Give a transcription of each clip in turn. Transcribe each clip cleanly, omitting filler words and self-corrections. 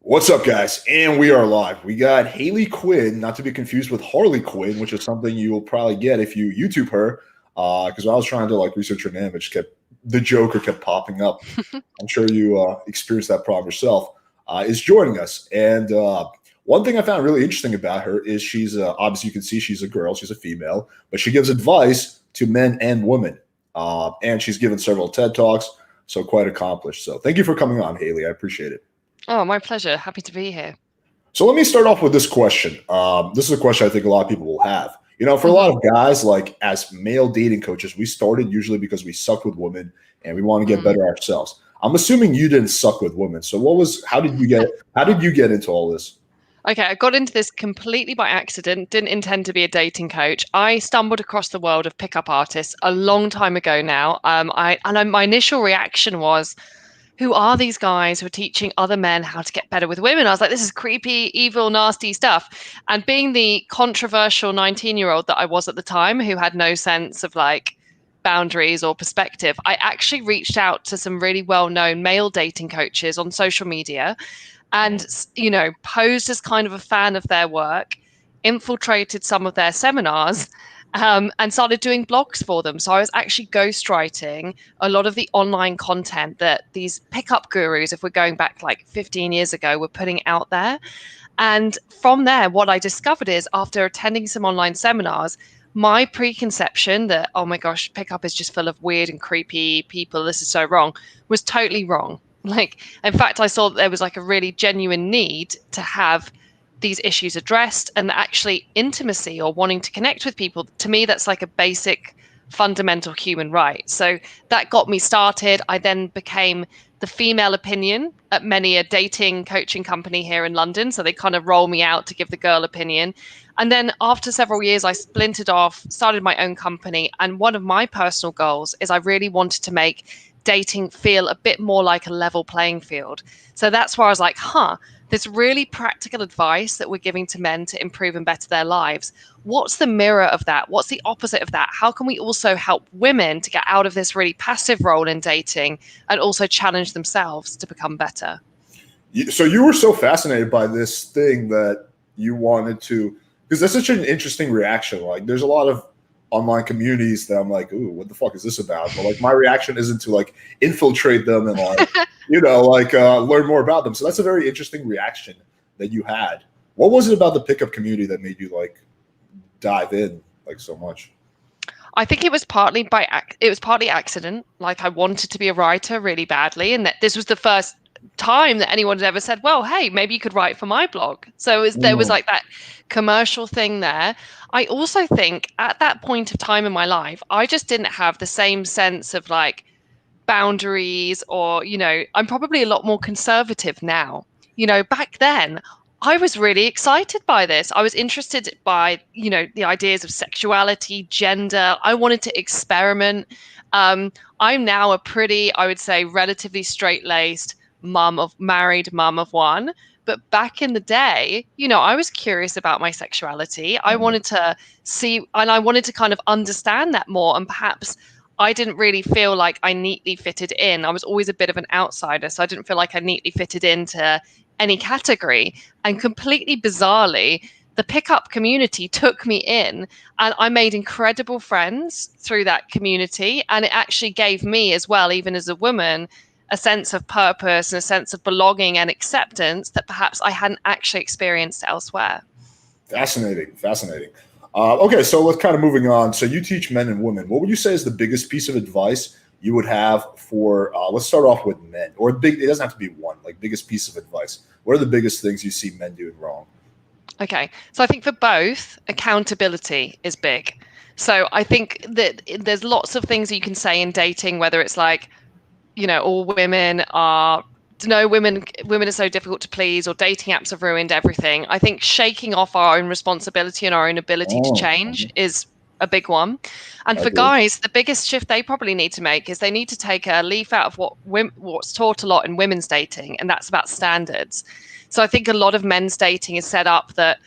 What's up, guys? And we are live. We got Hayley Quinn, not to be confused with Harley Quinn, which is something you will probably get if you YouTube her. Because when I was trying to research her name, the Joker kept popping up. I'm sure you experienced that problem yourself. Is joining us, and one thing I found really interesting about her is she's obviously you can see she's a girl, she's a female, but she gives advice to men and women, and she's given several TED talks, so quite accomplished. So thank you for coming on, Hayley. I appreciate it. Oh, my pleasure. Happy to be here. So let me start off with this question. This is a question I think a lot of people will have. For a lot Mhm. of guys, like as male dating coaches, we started usually because we sucked with women and we want to get Mm. better ourselves. I'm assuming you didn't suck with women. So how did you get into all this? Okay, I got into this completely by accident. Didn't intend to be a dating coach. I stumbled across the world of pickup artists a long time ago now. My initial reaction was, "Who are these guys who are teaching other men how to get better with women?" I was like, "This is creepy, evil, nasty stuff." And being the controversial 19-year-old that I was at the time, who had no sense of boundaries or perspective, I actually reached out to some really well-known male dating coaches on social media and posed as kind of a fan of their work, infiltrated some of their seminars, and started doing blogs for them. So I was actually ghostwriting a lot of the online content that these pickup gurus, if we're going back like 15 years ago, were putting out there. And from there, what I discovered is, after attending some online seminars, my preconception that, oh my gosh, pickup is just full of weird and creepy people, this is so wrong, was totally wrong. In fact, I saw that there was a really genuine need to have these issues addressed, and actually intimacy or wanting to connect with people. To me, that's like a basic fundamental human right. So that got me started. I then became the female opinion at many a dating coaching company here in London. So they kind of roll me out to give the girl opinion. And then after several years, I splintered off, started my own company. And one of my personal goals is I really wanted to make dating feel a bit more like a level playing field. So that's where I was like, this really practical advice that we're giving to men to improve and better their lives. What's the mirror of that? What's the opposite of that? How can we also help women to get out of this really passive role in dating and also challenge themselves to become better? So you were so fascinated by this thing that you wanted to, because that's such an interesting reaction. Like, there's a lot of online communities that I'm like, ooh, what the fuck is this about? But my reaction isn't to infiltrate them and learn more about them. So that's a very interesting reaction that you had. What was it about the pickup community that made you dive in so much? I think it was partly accident. Like, I wanted to be a writer really badly, and that this was the first time that anyone had ever said, "Well, hey, maybe you could write for my blog." So there was Mm. that commercial thing there. I also think at that point of time in my life, I just didn't have the same sense of boundaries, or I'm probably a lot more conservative now. Back then I was really excited by this. I was interested by the ideas of sexuality, gender. I wanted to experiment. I'm now a pretty, I would say, relatively straight-laced married mum of one. But back in the day, I was curious about my sexuality. I wanted to see, and I wanted to kind of understand that more. And perhaps I didn't really feel like I neatly fitted in. I was always a bit of an outsider, so I didn't feel like I neatly fitted into any category. And completely bizarrely, the pickup community took me in, and I made incredible friends through that community. And it actually gave me, as well, even as a woman, a sense of purpose and a sense of belonging and acceptance that perhaps I hadn't actually experienced elsewhere. Fascinating, fascinating. Okay, so let's kind of moving on. So you teach men and women. What would you say is the biggest piece of advice you would have for? Let's start off with men, or big. It doesn't have to be one. Like, biggest piece of advice. What are the biggest things you see men doing wrong? Okay, so I think for both, accountability is big. So I think that there's lots of things you can say in dating, whether it's all women are no women are so difficult to please, or dating apps have ruined everything. I think shaking off our own responsibility and our own ability to Oh, change is a big one. And I for agree. guys, the biggest shift they probably need to make is they need to take a leaf out of what's taught a lot in women's dating, and that's about standards. So I think a lot of men's dating is set up that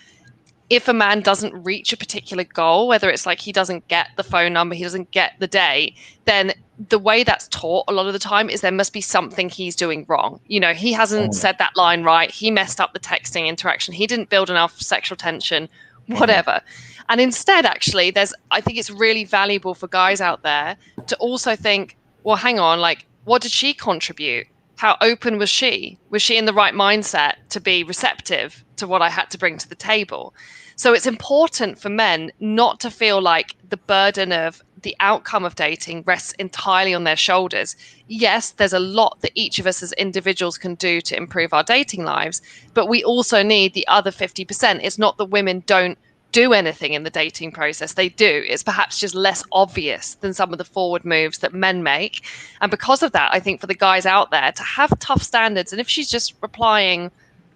if a man doesn't reach a particular goal, whether it's like he doesn't get the phone number, he doesn't get the date, then the way that's taught a lot of the time is there must be something he's doing wrong. You know, he hasn't said that line right. He messed up the texting interaction. He didn't build enough sexual tension, whatever. And instead, actually, I think it's really valuable for guys out there to also think, well, hang on, like, what did she contribute? How open was she? Was she in the right mindset to be receptive to what I had to bring to the table? So it's important for men not to feel like the burden of the outcome of dating rests entirely on their shoulders. Yes, there's a lot that each of us as individuals can do to improve our dating lives, but we also need the other 50%. It's not that women don't do anything in the dating process. They do. It's perhaps just less obvious than some of the forward moves that men make. And because of that, I think for the guys out there to have tough standards, and if she's just replying,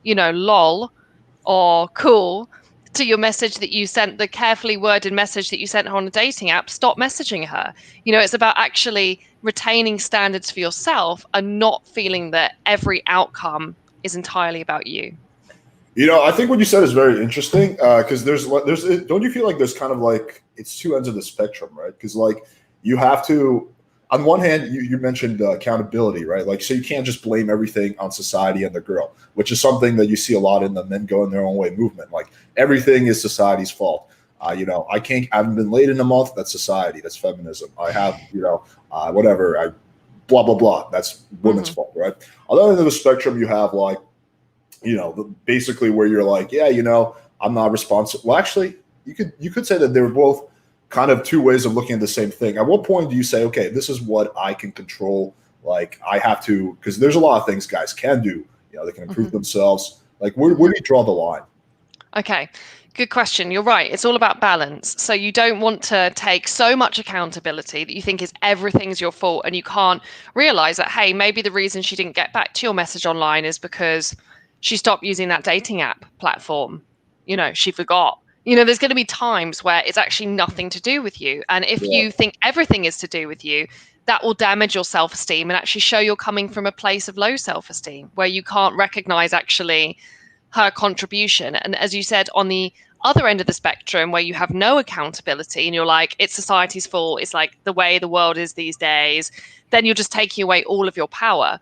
you know, lol or cool to your message that you sent, the carefully worded message that you sent her on a dating app, stop messaging her. You know, it's about actually retaining standards for yourself and not feeling that every outcome is entirely about you. You know, I think what you said is very interesting because there's don't you feel like there's kind of like it's two ends of the spectrum, right? Because like you have to, on one hand, you mentioned accountability, right? Like, so you can't just blame everything on society and the girl, which is something that you see a lot in the men going their own way movement. Like everything is society's fault. You know, I haven't been late in a month. That's society. That's feminism. I have, you know, whatever. Blah blah blah. That's women's fault, right? On the other end of the spectrum, you have like, you know, basically where you're like, yeah, you know, I'm not responsible. Well, actually, you could say that they were both kind of two ways of looking at the same thing. At what point do you say, okay, this is what I can control? Like I have to, because there's a lot of things guys can do. You know, they can improve themselves. Like where do you draw the line? Okay. Good question. You're right. It's all about balance. So you don't want to take so much accountability that you think is everything's your fault and you can't realize that, hey, maybe the reason she didn't get back to your message online is because she stopped using that dating app platform. You know, she forgot. You know, there's going to be times where it's actually nothing to do with you. And if you think everything is to do with you, that will damage your self-esteem and actually show you're coming from a place of low self-esteem where you can't recognize actually her contribution. And as you said, on the other end of the spectrum where you have no accountability and you're like, it's society's fault, it's like the way the world is these days, then you're just taking away all of your power.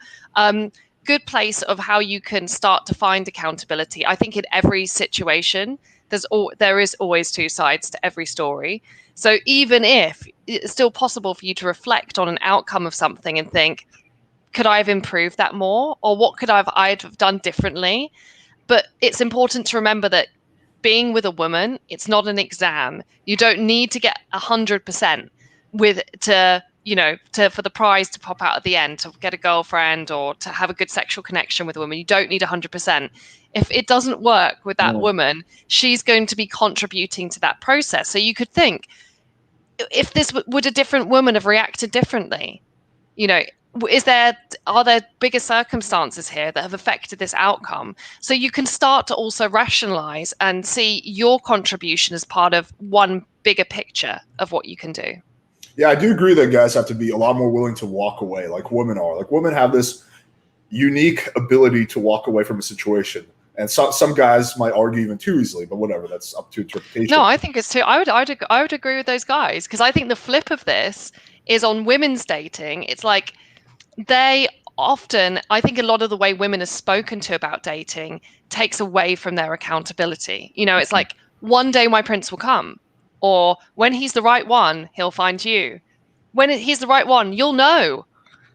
Good place of how you can start to find accountability. I think in every situation, there is always two sides to every story. So even if it's still possible for you to reflect on an outcome of something and think, could I have improved that more? Or what could I'd have done differently? But it's important to remember that being with a woman, it's not an exam. You don't need to get 100% for the prize to pop out at the end, to get a girlfriend or to have a good sexual connection with a woman. You don't need 100%. If it doesn't work with that woman, she's going to be contributing to that process. So you could think, if would a different woman have reacted differently? You know, are there bigger circumstances here that have affected this outcome? So you can start to also rationalize and see your contribution as part of one bigger picture of what you can do. Yeah, I do agree that guys have to be a lot more willing to walk away, like women are. Like women have this unique ability to walk away from a situation. And some guys might argue even too easily, but whatever, that's up to interpretation. No, I think it's too. I would agree with those guys because I think the flip of this is on women's dating. It's like they often, I think a lot of the way women are spoken to about dating takes away from their accountability. You know, it's like, one day my prince will come, or when he's the right one, he'll find you. When he's the right one, you'll know.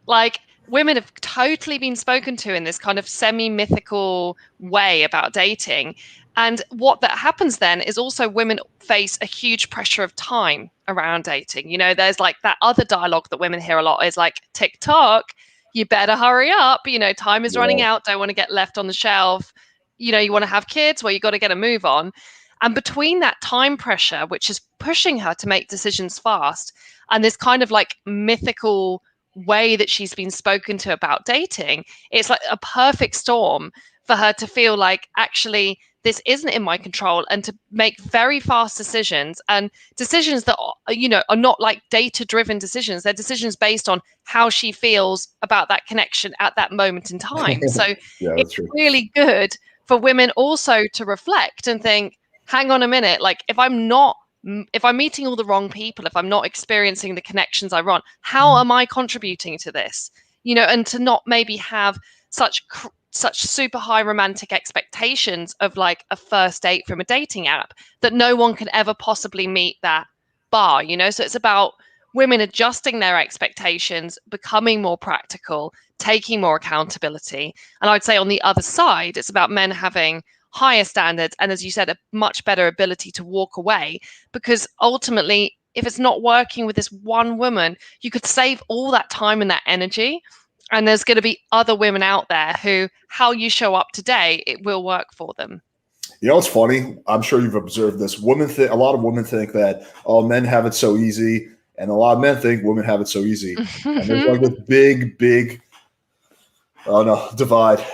Like, women have totally been spoken to in this kind of semi-mythical way about dating. And what that happens then is also women face a huge pressure of time around dating. You know, there's like that other dialogue that women hear a lot is like, TikTok, you better hurry up. You know, time is running out. Don't want to get left on the shelf. You know, you want to have kids, well, you got to get a move on. And between that time pressure, which is pushing her to make decisions fast, and this kind of like mythical way that she's been spoken to about dating, it's like a perfect storm for her to feel like, actually, this isn't in my control, and to make very fast decisions, and decisions that, you know, are not like data-driven decisions. They're decisions based on how she feels about that connection at that moment in time. So yeah, it's really good for women also to reflect and think, hang on a minute, like if I'm meeting all the wrong people, if I'm not experiencing the connections I want, how am I contributing to this? And to not maybe have such super high romantic expectations of like a first date from a dating app that no one can ever possibly meet that bar. So it's about women adjusting their expectations, becoming more practical, taking more accountability. And I'd say on the other side, it's about men having higher standards and, as you said, a much better ability to walk away, because ultimately, if it's not working with this one woman, you could save all that time and that energy, and there's going to be other women out there who, how you show up today, it will work for them. It's funny. I'm sure you've observed this. A lot of women think that, oh, men have it so easy, and a lot of men think women have it so easy. And there's like this big divide,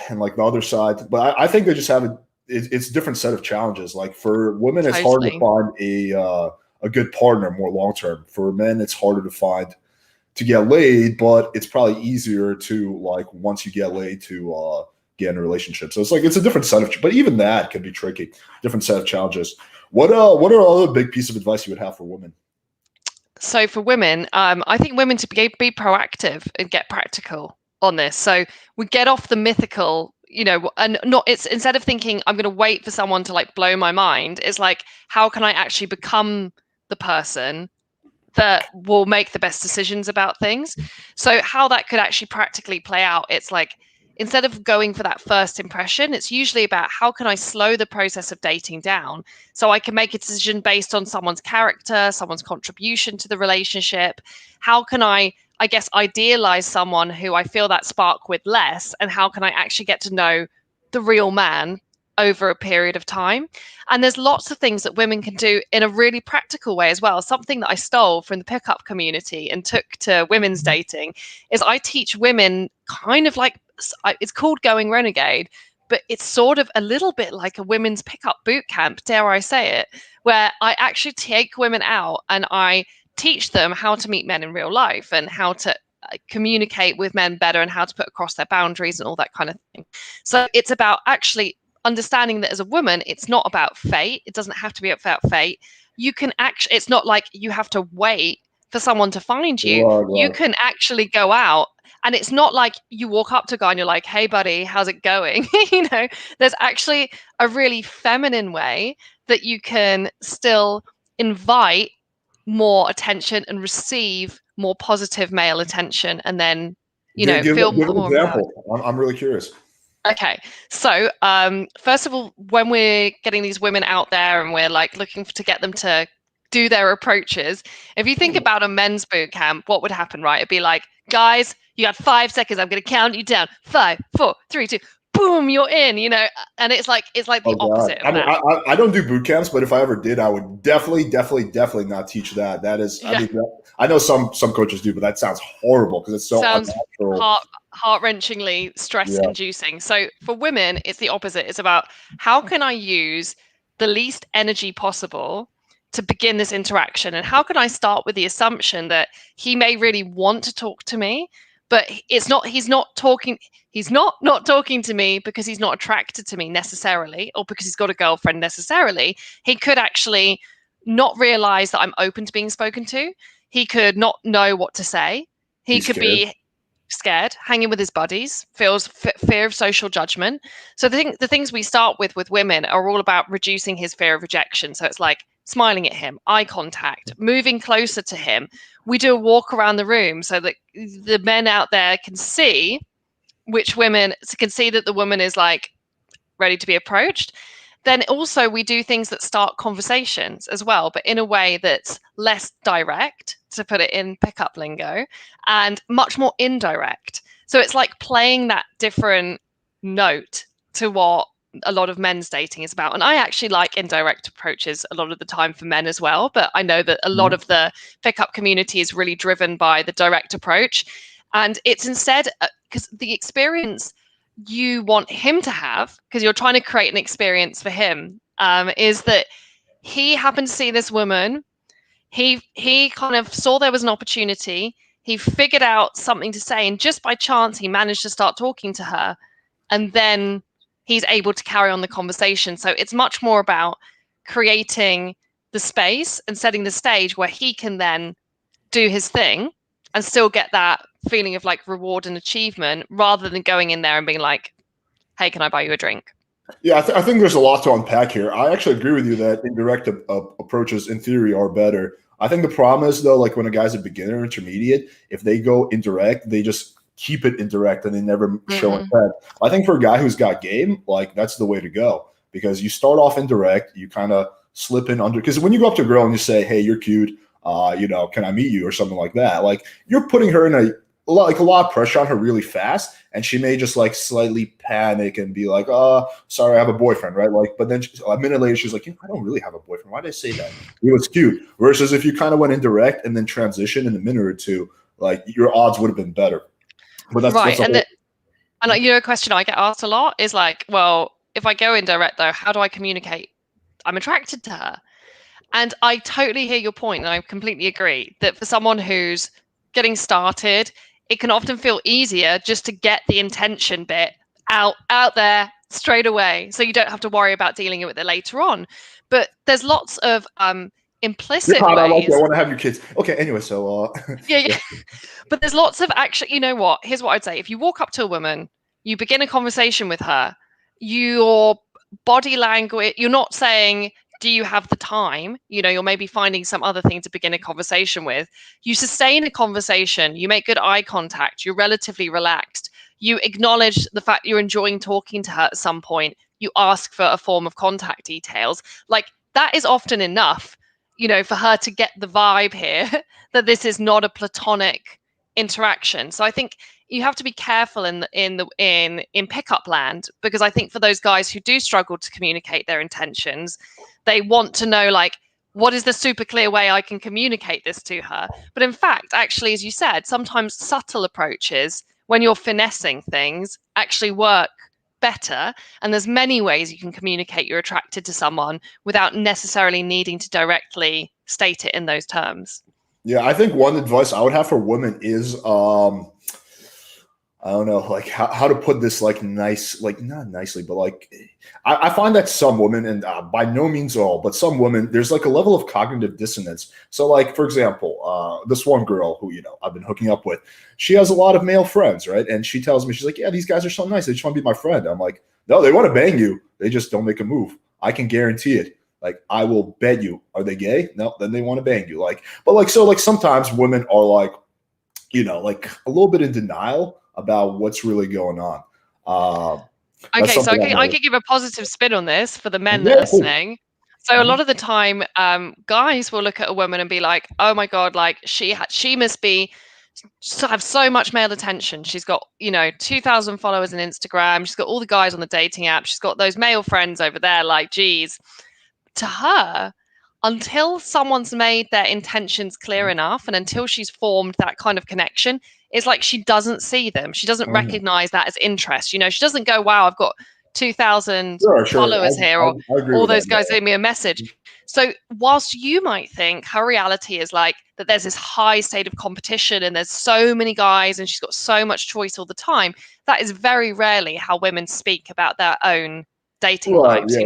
and like the other side. But I think they just have it's a different set of challenges. Like for women, it's hard to find a good partner more long term. For men, it's harder to get laid, but it's probably easier to, like, once you get laid, to get in a relationship. So it's a different set of, but even that can be tricky. Different set of challenges. What are other big piece of advice you would have for women? So for women, I think women to be proactive and get practical on this. So we get off the mythical, and not, it's instead of thinking I'm going to wait for someone to like blow my mind, it's like, how can I actually become the person that will make the best decisions about things? So how that could actually practically play out, it's like, instead of going for that first impression, it's usually about how can I slow the process of dating down so I can make a decision based on someone's character, someone's contribution to the relationship. How can I guess, idealize someone who I feel that spark with less, and how can I actually get to know the real man over a period of time? And there's lots of things that women can do in a really practical way as well. Something that I stole from the pickup community and took to women's dating is I teach women kind of like, it's called Going Renegade, but it's sort of a little bit like a women's pickup boot camp, dare I say it, where I actually take women out and I teach them how to meet men in real life and how to communicate with men better and how to put across their boundaries and all that kind of thing. So it's about actually understanding that as a woman, it's not about fate. It doesn't have to be about fate. You can actually, it's not like you have to wait for someone to find you. Right. You can actually go out, and it's not like you walk up to a guy and you're like, hey buddy, how's it going? There's actually a really feminine way that you can still invite more attention and receive more positive male attention, and then feel Give an more empowered. example. I'm really curious. Okay, so first of all, when we're getting these women out there and we're like looking to get them to do their approaches, if you think about a men's boot camp, what would happen, right? It'd be like, guys, you got 5 seconds. I'm going to count you down. 5, 4, 3, 2. Boom, you're in. And it's like the opposite of that. I don't do boot camps, but if I ever did, I would definitely not teach that. That is, Yeah. I know some coaches do, but that sounds horrible because it's so Sounds unnatural. heart-wrenchingly stress-inducing. So for women, it's the opposite. It's about, how can I use the least energy possible to begin this interaction, and how can I start with the assumption that he may really want to talk to me, but he's not talking to me because he's not attracted to me necessarily, or because he's got a girlfriend necessarily. He could actually not realize that I'm open to being spoken to. He could not know what to say. He could be scared, hanging with his buddies, feels fear of social judgment. So the things we start with women are all about reducing his fear of rejection. So it's like smiling at him, eye contact, moving closer to him. We do a walk around the room so that the men out there can see that the woman is like ready to be approached. Then also we do things that start conversations as well, but in a way that's less direct, to put it in pickup lingo, and much more indirect. So it's like playing that different note to what a lot of men's dating is about. And I actually like indirect approaches a lot of the time for men as well, but I know that a lot of the pickup community is really driven by the direct approach. And it's instead, because the experience you want him to have, because you're trying to create an experience for him, is that he happened to see this woman. He kind of saw there was an opportunity. He figured out something to say, and just by chance, he managed to start talking to her, and then he's able to carry on the conversation. So it's much more about creating the space and setting the stage where he can then do his thing and still get that feeling of like reward and achievement, rather than going in there and being like, hey, can I buy you a drink? Yeah, I think there's a lot to unpack here. I actually agree with you that indirect approaches, in theory, are better. I think the problem is, though, like when a guy's a beginner or intermediate, if they go indirect, they just keep it indirect and they never show intent. I think for a guy who's got game, like that's the way to go, because you start off indirect, you kind of slip in under. Because when you go up to a girl and you say, "Hey, you're cute," can I meet you or something like that? Like you're putting her in a lot of pressure on her really fast, and she may just like slightly panic and be like, sorry, I have a boyfriend, right? Like, but then a minute later, she's like, I don't really have a boyfriend. Why did I say that? It's cute. Versus if you kind of went indirect and then transition in a minute or two, like your odds would have been better. But that's right. That's and a question I get asked a lot is like, well, if I go indirect though, how do I communicate I'm attracted to her? And I totally hear your point, and I completely agree that for someone who's getting started, it can often feel easier just to get the intention bit out there straight away, so you don't have to worry about dealing with it later on. But there's lots of implicit ways. I want to have your kids. Okay, anyway, so yeah. But there's lots of actually, you know what? Here's what I'd say. If you walk up to a woman, you begin a conversation with her, your body language, you're not saying, do you have the time? You're maybe finding some other thing to begin a conversation with. You sustain a conversation, you make good eye contact, you're relatively relaxed, you acknowledge the fact you're enjoying talking to her at some point, you ask for a form of contact details. Like that is often enough, for her to get the vibe here that this is not a platonic interaction. So I think you have to be careful in pickup land, because I think for those guys who do struggle to communicate their intentions, they want to know, like, what is the super clear way I can communicate this to her? But in fact, actually, as you said, sometimes subtle approaches, when you're finessing things, actually work better. And there's many ways you can communicate you're attracted to someone without necessarily needing to directly state it in those terms. Yeah, I think one advice I would have for women is I don't know, like how to put this like nice, like not nicely, but like I find that some women, and by no means all, but some women, there's like a level of cognitive dissonance. So like, for example, this one girl who, I've been hooking up with, she has a lot of male friends, right? And she tells me, she's like, yeah, these guys are so nice. They just want to be my friend. I'm like, no, they want to bang you. They just don't make a move. I can guarantee it. Like, I will bet you. Are they gay? No, then they want to bang you. Like, but like, so like sometimes women are like, like a little bit in denial about what's really going on. Okay, so I could give a positive spin on this for the men that are listening. So a lot of the time, guys will look at a woman and be like, "Oh my god, like she must have so much male attention. She's got 2,000 followers on Instagram. She's got all the guys on the dating app. She's got those male friends over there. Like, geez." To her, until someone's made their intentions clear enough, and until she's formed that kind of connection, it's like she doesn't see them. She doesn't recognize that as interest. She doesn't go, wow, I've got 2,000 followers here, or all those guys gave me a message. So whilst you might think her reality is like that there's this high state of competition and there's so many guys and she's got so much choice all the time, that is very rarely how women speak about their own dating lives.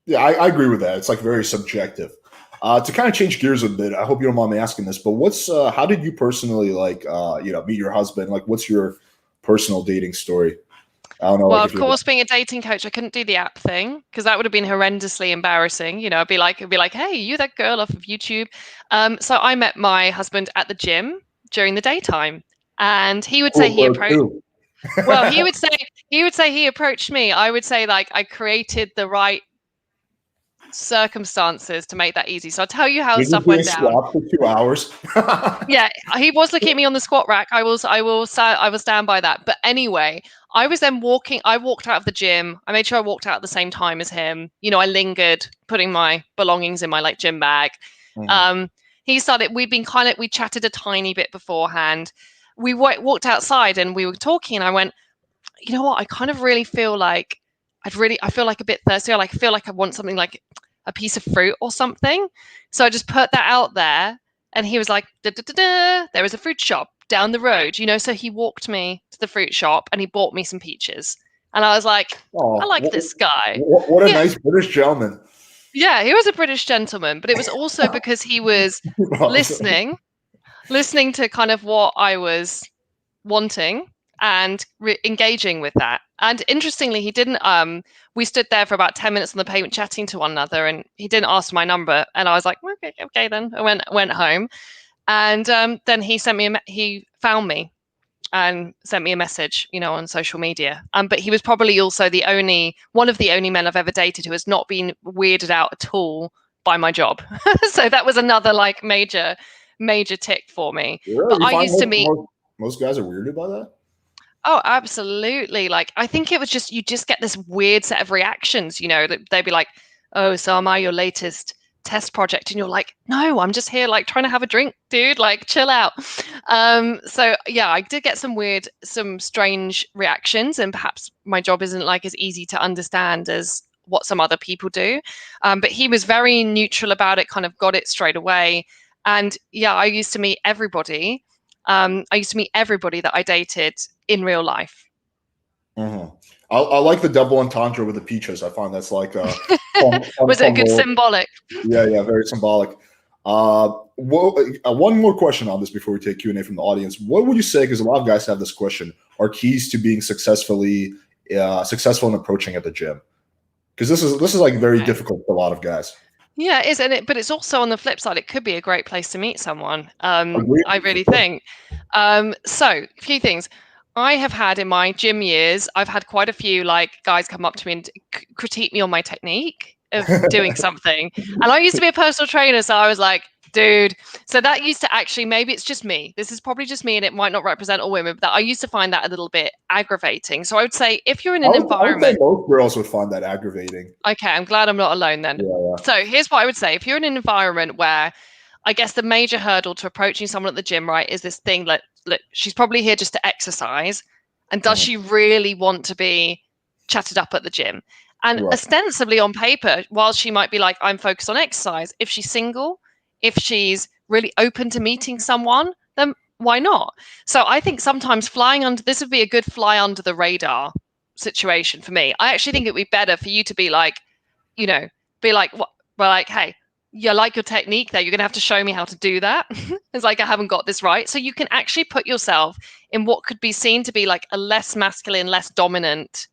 Yeah, I agree with that. It's like very subjective. To kind of change gears a bit, I hope you don't mind me asking this, but how did you personally meet your husband? Like, what's your personal dating story? I don't know. Well, of course, being a dating coach, I couldn't do the app thing because that would have been horrendously embarrassing. I'd be like, hey, you that girl off of YouTube. So I met my husband at the gym during the daytime, and he would say he approached. Well, he would say he approached me. I would say like I created the right circumstances to make that easy. So I'll tell you how stuff went down. For 2 hours. Yeah, he was looking at me on the squat rack. I will stand by that. But anyway, I was then walking. I walked out of the gym. I made sure I walked out at the same time as him. I lingered, putting my belongings in my like gym bag. He started. We chatted a tiny bit beforehand. We walked outside and we were talking. And I went, you know what? I kind of really feel like I feel like a bit thirsty. I feel like I want something like a piece of fruit or something. So I just put that out there, and he was like, da, da, da, da, there is a fruit shop down the road, So he walked me to the fruit shop and he bought me some peaches. And I was like, I like this guy. What a nice British gentleman. Yeah, he was a British gentleman, but it was also because he was Awesome. listening to kind of what I was wanting and engaging with that. And interestingly, he didn't. We stood there for about 10 minutes on the pavement chatting to one another, and he didn't ask my number. And I was like, okay, then. I went home, and then he found me and sent me a message, on social media. But he was probably also one of the only men I've ever dated who has not been weirded out at all by my job. So that was another like major tick for me. Yeah, But you I find used to meet. most guys are weirded by that? Oh, absolutely. Like, I think it was just, you just get this weird set of reactions, that they'd be like, oh, so am I your latest test project? And you're like, no, I'm just here, like, trying to have a drink, dude, like, chill out. So yeah, I did get some strange reactions, and perhaps my job isn't like as easy to understand as what some other people do. But he was very neutral about it, kind of got it straight away. And yeah, I used to meet everybody. That I dated in real life. Hmm. I like the double entendre with the peaches. I find that's like a fun Was it a good little. symbolic? Yeah, very symbolic. One more question on this before we take Q&A from the audience. What would you say, because a lot of guys have this question, are keys to being successful in approaching at the gym? Because this is like very Okay. difficult for a lot of guys. Yeah, it is, but it's also on the flip side. It could be a great place to meet someone. Agreed. I really think. So, a few things. I have had in my gym years, I've had quite a few like guys come up to me and critique me on my technique of doing something. And I used to be a personal trainer, so I was like, dude. So that used to actually, maybe it's just me. This is probably just me, and it might not represent all women, but that I used to find that a little bit aggravating. So I would say if you're in an I would say environment. most girls would find that aggravating. Okay, I'm glad I'm not alone then. Yeah, So here's what I would say. If you're in an environment where I guess the major hurdle to approaching someone at the gym, right, is this thing that, look, she's probably here just to exercise. And does yeah. she really want to be chatted up at the gym? And Right. ostensibly on paper, while she might be like, I'm focused on exercise, if she's single, if she's really open to meeting someone, then why not? So I think sometimes this would be a good fly under the radar situation for me. I actually think it would be better for you to be like, you know, be like, what? Well, like, hey, you like your technique there. You're going to have to show me how to do that. It's like, I haven't got this right. So you can actually put yourself in what could be seen to be like a less masculine, less dominant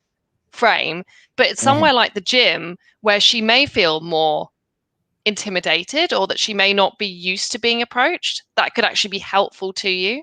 frame. But it's somewhere like the gym where she may feel more intimidated, or that she may not be used to being approached. That could actually be helpful to you.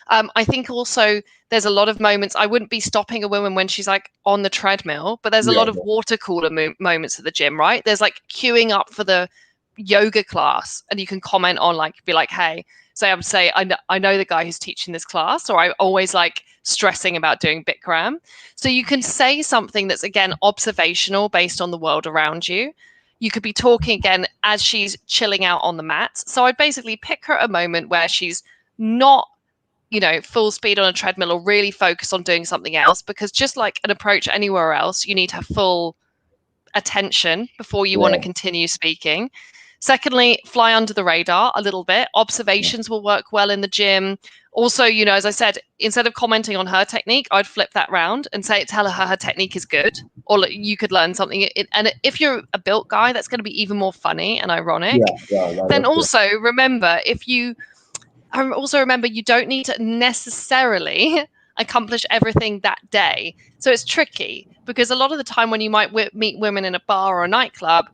I think also there's a lot of moments, I wouldn't be stopping a woman when she's like on the treadmill, but there's a Yeah. lot of water cooler moments at the gym, right? There's like queuing up for the yoga class, and you can comment on, like, be like, hey, so I would say, I know the guy who's teaching this class, or I always like stressing about doing Bikram. So you can say something that's, again, observational based on the world around you. You could be talking again as she's chilling out on the mat. So I'd basically pick her a moment where she's not, full speed on a treadmill, or really focus on doing something else, because just like an approach anywhere else, you need her full attention before you want to continue speaking. Secondly, fly under the radar a little bit. Observations will work well in the gym. Also, as I said, instead of commenting on her technique, I'd flip that round and tell her technique is good, or you could learn something. And if you're a built guy, that's going to be even more funny and ironic. Then That's true. also remember, you don't need to necessarily accomplish everything that day. So it's tricky, because a lot of the time when you might meet women in a bar or a nightclub,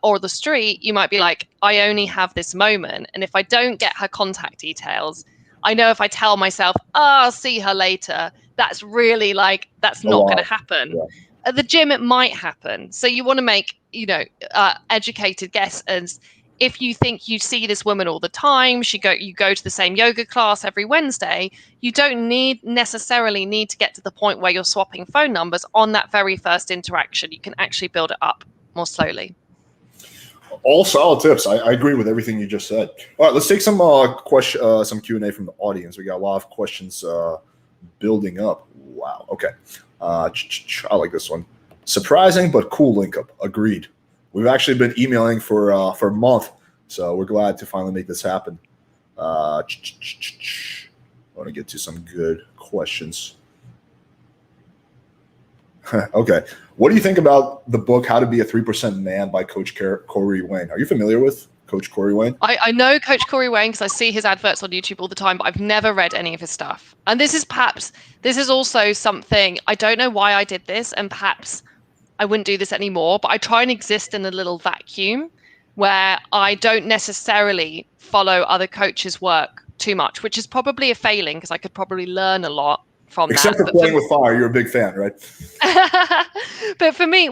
or the street, you might be like, I only have this moment. And if I don't get her contact details, I know if I tell myself, I'll see her later, that's really like, that's A not going to lot. happen. Yeah. At the gym, it might happen. So you want to make, educated guesses. If you think you see this woman all the time, you go to the same yoga class every Wednesday, you don't necessarily need to get to the point where you're swapping phone numbers on that very first interaction. You can actually build it up more slowly. All solid tips. I agree with everything you just said. All right, let's take some some Q&A from the audience. We got a lot of questions building up. Wow. Okay. I like this one. Surprising but cool link up. Agreed. We've actually been emailing for a month, so we're glad to finally make this happen. I want to get to some good questions. Okay. What do you think about the book How to Be a 3% Man by Coach Corey Wayne? Are you familiar with Coach Corey Wayne? I know Coach Corey Wayne because I see his adverts on YouTube all the time, but I've never read any of his stuff. And this is also something, I don't know why I did this, and perhaps I wouldn't do this anymore, but I try and exist in a little vacuum where I don't necessarily follow other coaches' work too much, which is probably a failing because I could probably learn a lot from Except that. for Playing with Fire, you're a big fan, right? But for me,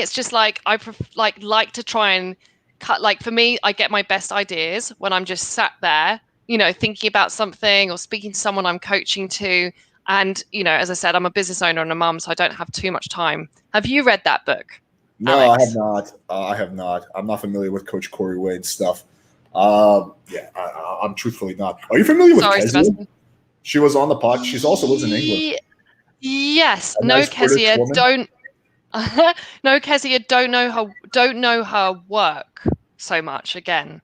it's just like like to try and cut. Like for me, I get my best ideas when I'm just sat there, thinking about something or speaking to someone I'm coaching to. And, as I said, I'm a business owner and a mum, so I don't have too much time. Have you read that book, No, Alex? I have not. I have not. I'm not familiar with Coach Corey Wayne's stuff. I'm truthfully not. Are you familiar with Sorry, Kezia? Sebastian. She was on the pod. She also lives in England. Yes. A No, nice British Kezia, woman. don't. No, Kezia, don't know her work so much. Again,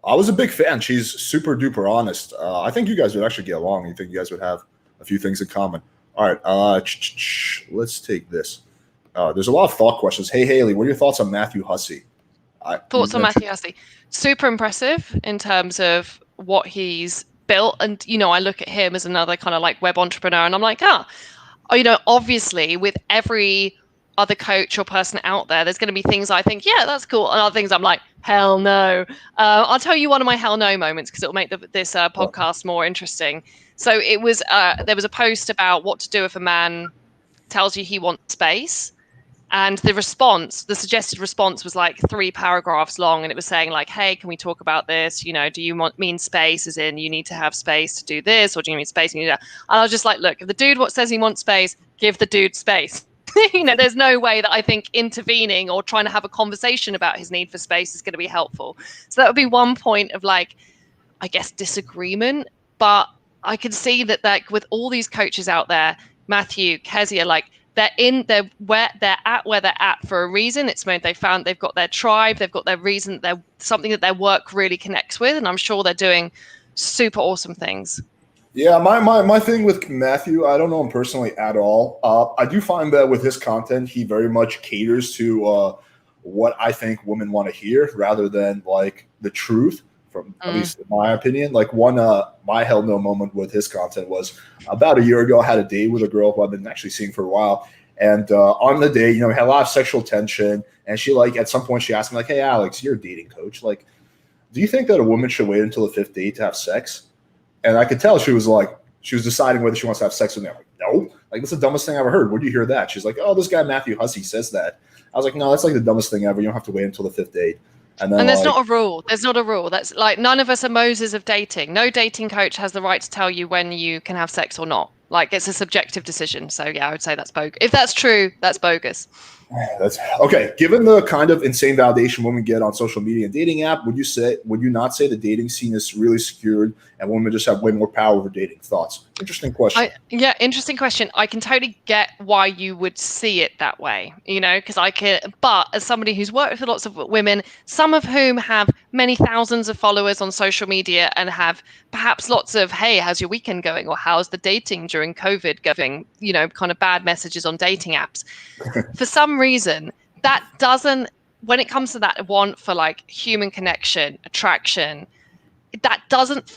I was a big fan. She's super duper honest. I think you guys would actually get along. You think you guys would have a few things in common. All right. Let's take this. There's a lot of thought questions. Hey, Hayley, what are your thoughts on Matthew Hussey? thoughts on Matthew Hussey? Super impressive in terms of what he's built. And, I look at him as another kind of like web entrepreneur and I'm like, obviously with every other coach or person out there, there's going to be things I think, yeah, that's cool. And other things I'm like, hell no. I'll tell you one of my hell no moments because it'll make this podcast more interesting. So it was, there was a post about what to do if a man tells you he wants space. And the suggested response was like 3 paragraphs long. And it was saying like, hey, can we talk about this? Do you mean space as in you need to have space to do this? Or do you mean space? And I was just like, look, if the dude says he wants space, give the dude space. There's no way that I think intervening or trying to have a conversation about his need for space is going to be helpful. So that would be one point of like, I guess, disagreement. But I can see that like with all these coaches out there, Matthew, Kezia, like, they're where they're at for a reason. It's when they've got their tribe, they've got their reason, they're something that their work really connects with, and I'm sure they're doing super awesome things. Yeah, my thing with Matthew, I don't know him personally at all. I do find that with his content, he very much caters to what I think women want to hear rather than like the truth. From at least in my opinion, like my hell no moment with his content was about a year ago. I had a date with a girl who I've been actually seeing for a while, and on the date, we had a lot of sexual tension. And she at some point she asked me like, "Hey, Alex, you're a dating coach. Like, do you think that a woman should wait until the 5th date to have sex?" And I could tell she was deciding whether she wants to have sex with me. I'm like, no, like that's the dumbest thing I ever heard. Where do you hear that? She's like, oh, this guy Matthew Hussey says that. I was like, no, that's like the dumbest thing ever. You don't have to wait until the 5th date. And there's not a rule. There's not a rule. That's like none of us are Moses of dating. No dating coach has the right to tell you when you can have sex or not. Like it's a subjective decision. So yeah, I would say that's bogus. If that's true, that's bogus. That's okay. Given the kind of insane validation women get on social media and dating app, would you not say the dating scene is really secured and women just have way more power over dating? Thoughts? Interesting question. Interesting question. I can totally get why you would see it that way, because but as somebody who's worked with lots of women, some of whom have many thousands of followers on social media and have perhaps lots of, hey, how's your weekend going? Or how's the dating during COVID going? Kind of bad messages on dating apps. For some reason, that doesn't, when it comes to that want for like human connection, attraction, that doesn't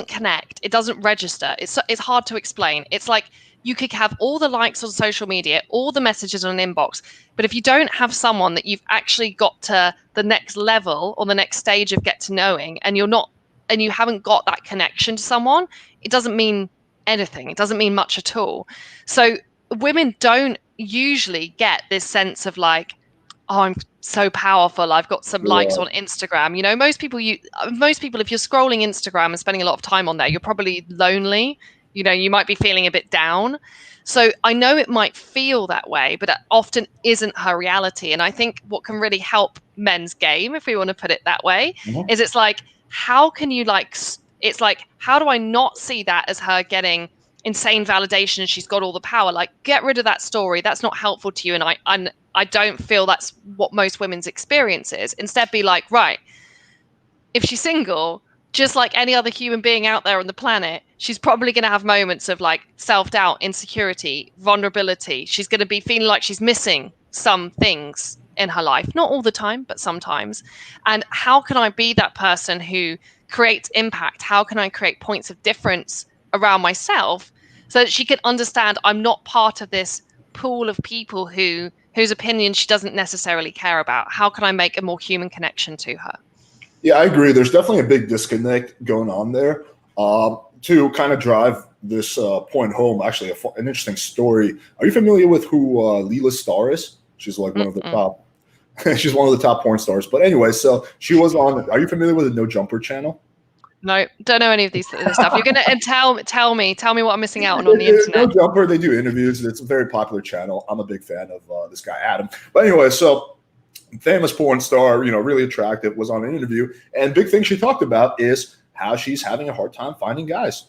connect. It doesn't register. It's hard to explain. It's like you could have all the likes on social media, all the messages on an inbox, but if you don't have someone that you've actually got to the next level or the next stage of get to knowing, and you haven't got that connection to someone, it doesn't mean anything. It doesn't mean much at all. So women don't usually get this sense of like, oh, I'm so powerful, I've got some likes on Instagram. Most people, if you're scrolling Instagram and spending a lot of time on there, you're probably lonely. You might be feeling a bit down. So I know it might feel that way, but it often isn't her reality. And I think what can really help men's game, if we want to put it that way, is it's like, how can you it's like, how do I not see that as her getting insane validation? She's got all the power. Like, get rid of that story. That's not helpful to you. And I don't feel that's what most women's experience is. Instead, be like, right, if she's single, just like any other human being out there on the planet, she's probably going to have moments of like self-doubt, insecurity, vulnerability. She's going to be feeling like she's missing some things in her life, not all the time, but sometimes. And how can I be that person who creates impact? How can I create points of difference around myself so that she can understand I'm not part of this pool of people whose opinion she doesn't necessarily care about? How can I make a more human connection to her? Yeah, I agree. There's definitely a big disconnect going on there. To kind of drive this point home, actually, an interesting story. Are you familiar with who Leela Starr is? She's like one of the top. She's one of the top porn stars. But anyway, so she was on. Are you familiar with the No Jumper channel? No, don't know any of this stuff. You're gonna and tell me what I'm missing out on the internet. No Jumper. They do interviews. It's a very popular channel. I'm a big fan of this guy Adam. But anyway, so famous porn star, really attractive, was on an interview, and big thing she talked about is how she's having a hard time finding guys.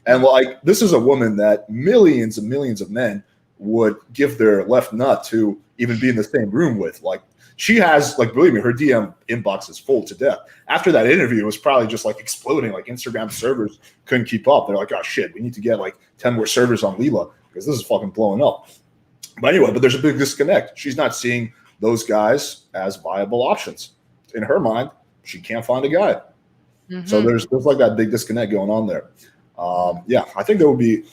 And like, this is a woman that millions and millions of men would give their left nut to even be in the same room with. Like, she has, like, believe me, her DM inbox is full to death. After that interview, it was probably just like exploding. Like, Instagram servers couldn't keep up. They're like, oh shit, we need to get like 10 more servers on Leela because this is fucking blowing up. But anyway, but there's a big disconnect. She's not seeing those guys as viable options. In her mind, she can't find a guy. Mm-hmm. So there's like that big disconnect going on there. Yeah, I think there would be,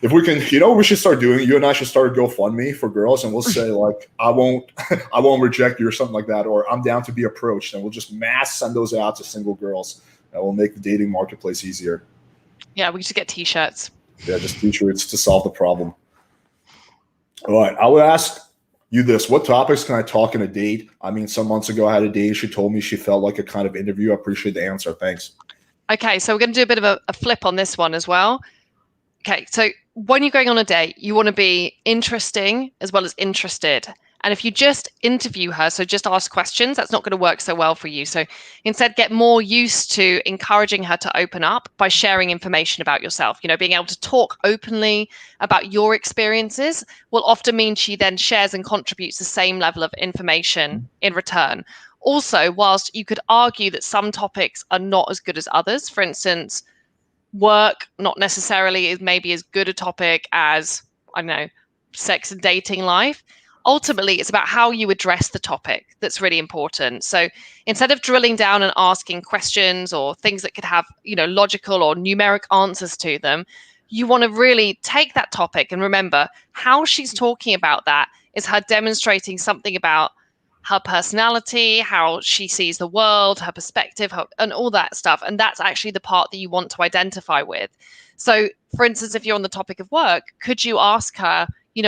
if we can, we should start doing, you and I should start a GoFundMe for girls, and we'll say like, I won't reject you or something like that, or I'm down to be approached, and we'll just mass send those out to single girls, and we'll make the dating marketplace easier. Yeah, we should get t-shirts. Yeah, just t-shirts to solve the problem. All right, I would ask you this: what topics can I talk in a date? I mean, some months ago I had a date. She told me she felt like a kind of interview. I appreciate the answer. Thanks. Okay, so we're going to do a bit of a flip on this one as well. Okay, so when you're going on a date, you want to be interesting as well as interested. And if you just interview her, so just ask questions, that's not going to work so well for you. So instead, get more used to encouraging her to open up by sharing information about yourself. Being able to talk openly about your experiences will often mean she then shares and contributes the same level of information in return. Also, whilst you could argue that some topics are not as good as others, for instance, work not necessarily is maybe as good a topic as, I don't know, sex and dating life. Ultimately, it's about how you address the topic that's really important. So instead of drilling down and asking questions or things that could have, logical or numeric answers to them, you want to really take that topic and remember how she's talking about that is her demonstrating something about her personality, how she sees the world, her perspective, and all that stuff. And that's actually the part that you want to identify with. So, for instance, if you're on the topic of work, could you ask her,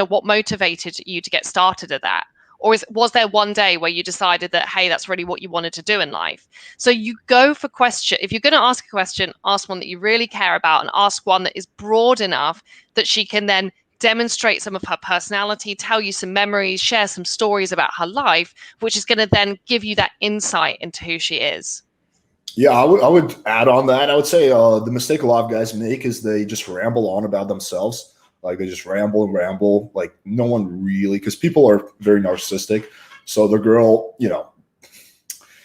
what motivated you to get started at that? Or was there one day where you decided that, hey, that's really what you wanted to do in life? So you go for question. If you're going to ask a question, ask one that you really care about, and ask one that is broad enough that she can then demonstrate some of her personality, tell you some memories, share some stories about her life, which is going to then give you that insight into who she is. Yeah, I would add on that. I would say the mistake a lot of guys make is they just ramble on about themselves. Like, they just ramble and ramble. Like, no one really, because people are very narcissistic. So the girl,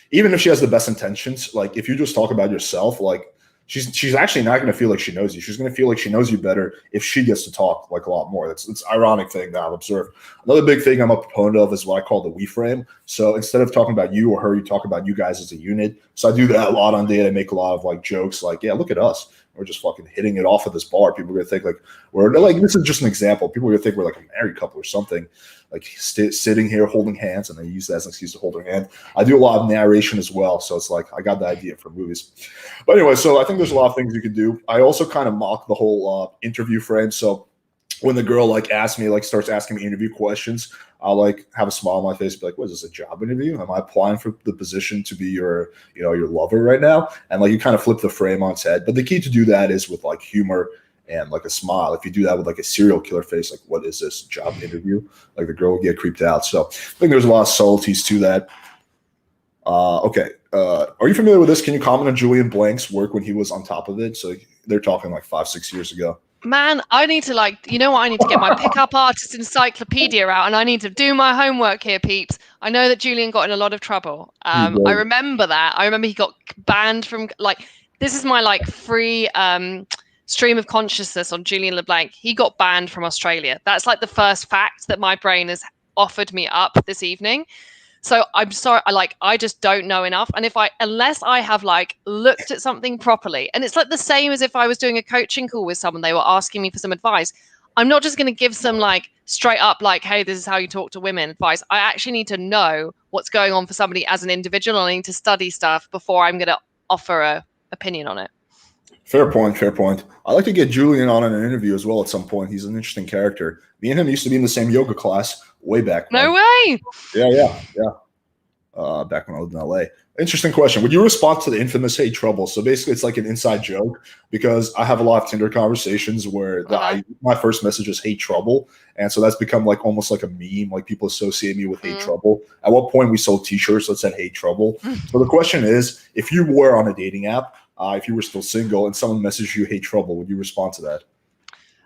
even if she has the best intentions, like, if you just talk about yourself, like, she's actually not going to feel like she knows you. She's going to feel like she knows you better if she gets to talk like a lot more. It's an ironic thing that I've observed. Another big thing I'm a proponent of is what I call the we frame. So instead of talking about you or her, you talk about you guys as a unit. So I do that a lot on date. I make a lot of like jokes like, yeah, look at us. We're just fucking hitting it off at this bar. People are going to think like we're like, this is just an example. People are going to think we're like a married couple or something, like sitting here holding hands, and they use that as an excuse to hold their hand. I do a lot of narration as well. So it's like, I got the idea for movies. But anyway, so I think there's a lot of things you can do. I also kind of mock the whole interview frame. So when the girl starts asking me interview questions, I'll like have a smile on my face, be like, what is this, a job interview? Am I applying for the position to be your lover right now? And like, you kind of flip the frame on its head. But the key to do that is with like humor and like a smile. If you do that with like a serial killer face, like, what is this, job interview? Like, the girl will get creeped out. So I think there's a lot of subtleties to that. Okay. Are you familiar with this? Can you comment on Julian Blank's work when he was on top of it? So they're talking like 5-6 years ago. Man, I need to you know what? I need to get my pickup artist encyclopedia out, and I need to do my homework here, peeps. I know that Julian got in a lot of trouble. He I did. remember that. I remember he got banned from this is my free stream of consciousness on Julian LeBlanc. He got banned from Australia. That's like the first fact that my brain has offered me up this evening. So I'm sorry, I just don't know enough. And unless I have looked at something properly, and it's like the same as if I was doing a coaching call with someone, they were asking me for some advice. I'm not just going to give some straight up hey, this is how you talk to women advice. I actually need to know what's going on for somebody as an individual. And I need to study stuff before I'm going to offer a opinion on it. Fair point. Fair point. I'd like to get Julian on in an interview as well at some point. He's an interesting character. Me and him used to be in the same yoga class way back. No way. Yeah. Back when I lived in LA. Interesting question. Would you respond to the infamous "Hey Trouble"? So basically, it's like an inside joke because I have a lot of Tinder conversations where my first message is "Hey Trouble," and so that's become almost like a meme. Like people associate me with "Hey Trouble." At what point we sold T-shirts that said "Hey Trouble." So the question is, if you were on a dating app, if you were still single, and someone messaged you "Hey Trouble," would you respond to that?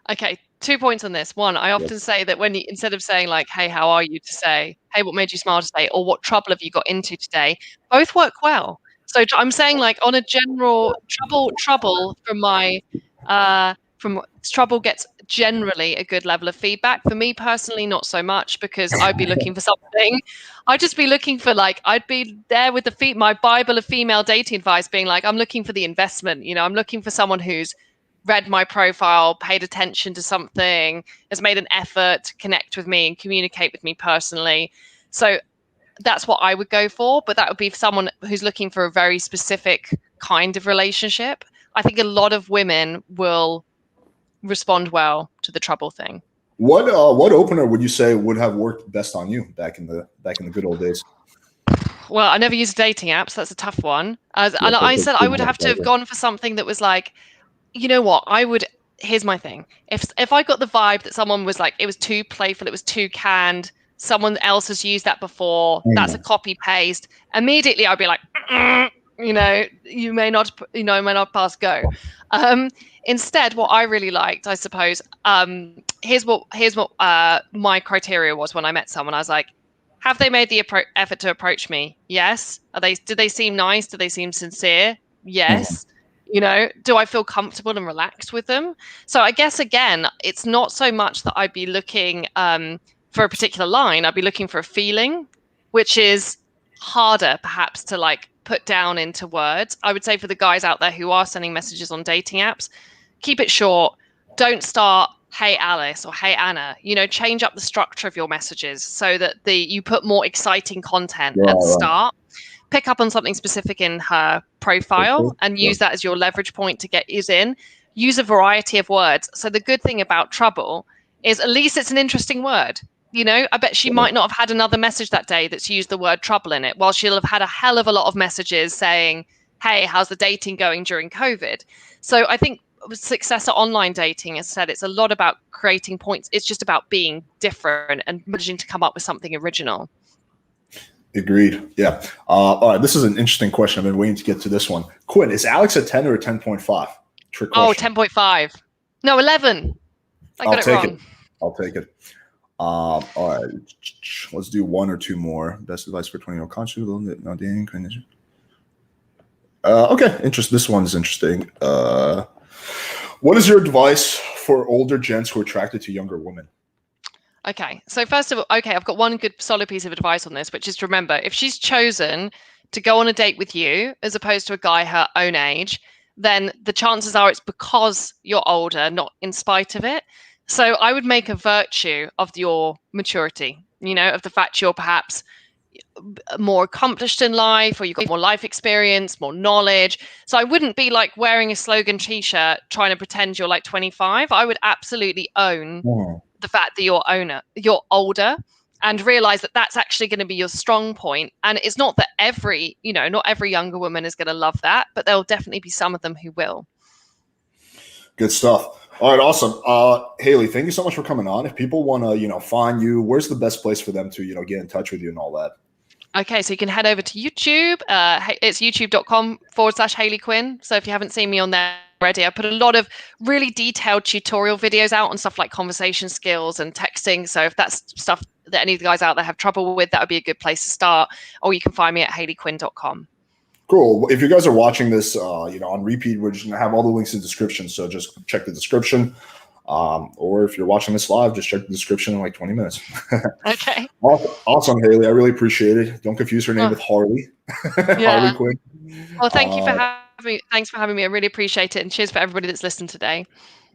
Okay, 2 points on this. One, I often say that when instead of saying hey, how are you, to say, hey, what made you smile today, or what trouble have you got into today, both work well. So I'm saying on a general trouble from trouble gets generally a good level of feedback. For me personally, not so much, because I'd be looking for something. I'd just be looking for I'd be there with my Bible of female dating advice, being I'm looking for the investment. I'm looking for someone who's read my profile, paid attention to something, has made an effort to connect with me and communicate with me personally. So that's what I would go for. But that would be someone who's looking for a very specific kind of relationship. I think a lot of women will respond well to the trouble thing. What opener would you say would have worked best on you back in the good old days? Well, I never used a dating app, so that's a tough one. And I said I would have to have gone for something that was you know what, here's my thing. If I got the vibe that someone was it was too playful, it was too canned, someone else has used that before, that's a copy paste, immediately I'd be you may not pass go. Instead, what I really liked, I suppose, here's what my criteria was when I met someone. I was like, have they made the effort to approach me? Yes. Did they seem nice? Do they seem sincere? Yes. Do I feel comfortable and relaxed with them? So I guess, again, it's not so much that I'd be looking for a particular line. I'd be looking for a feeling, which is harder perhaps to put down into words. I would say for the guys out there who are sending messages on dating apps, keep it short. Don't start, hey, Alice, or hey, Anna. Change up the structure of your messages so that you put more exciting content at the start. Pick up on something specific in her profile and use that as your leverage point to get us in. Use a variety of words. So the good thing about trouble is at least it's an interesting word. I bet she might not have had another message that day that's used the word trouble in it, while she'll have had a hell of a lot of messages saying, hey, how's the dating going during COVID? So I think success at online dating, as I said, it's a lot about creating points. It's just about being different and managing to come up with something original. Agreed. Yeah. All right. This is an interesting question. I've been waiting to get to this one. Quinn, is Alex a 10 or a 10.5? Trick question. 10.5. No, 11. I got it wrong. I'll take it. All right. Let's do one or two more. Best advice for 20-year-old conscious. No dating. Okay. This one is interesting. What is your advice for older gents who are attracted to younger women? Okay, so first of all, I've got one good solid piece of advice on this, which is to remember, if she's chosen to go on a date with you as opposed to a guy her own age, then the chances are it's because you're older, not in spite of it. So I would make a virtue of your maturity, of the fact you're perhaps more accomplished in life, or you've got more life experience, more knowledge. So I wouldn't be wearing a slogan t-shirt trying to pretend you're 25. I would absolutely own the fact that you're older, and realize that that's actually going to be your strong point. And it's not that not every younger woman is going to love that, but there'll definitely be some of them who will. Good stuff. All right, awesome. Hayley, thank you so much for coming on. If people want to, find you, where's the best place for them to, get in touch with you and all that? Okay, so you can head over to YouTube. It's youtube.com/Hayley Quinn. So if you haven't seen me on there already. I put a lot of really detailed tutorial videos out on stuff like conversation skills and texting. So if that's stuff that any of the guys out there have trouble with, that would be a good place to start. Or you can find me at hayleyquinn.com. Cool. If you guys are watching this, on repeat, we're just gonna have all the links in the description. So just check the description. Or if you're watching this live, just check the description in like 20 minutes. Okay. Awesome, Hayley. I really appreciate it. Don't confuse her name with Harley. Yeah. Harley Quinn. Well, thank you for having me. Thanks for having me. I really appreciate it. And cheers for everybody that's listened today.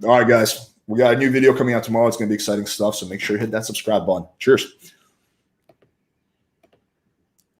All right, guys. We got a new video coming out tomorrow. It's going to be exciting stuff. So make sure you hit that subscribe button. Cheers.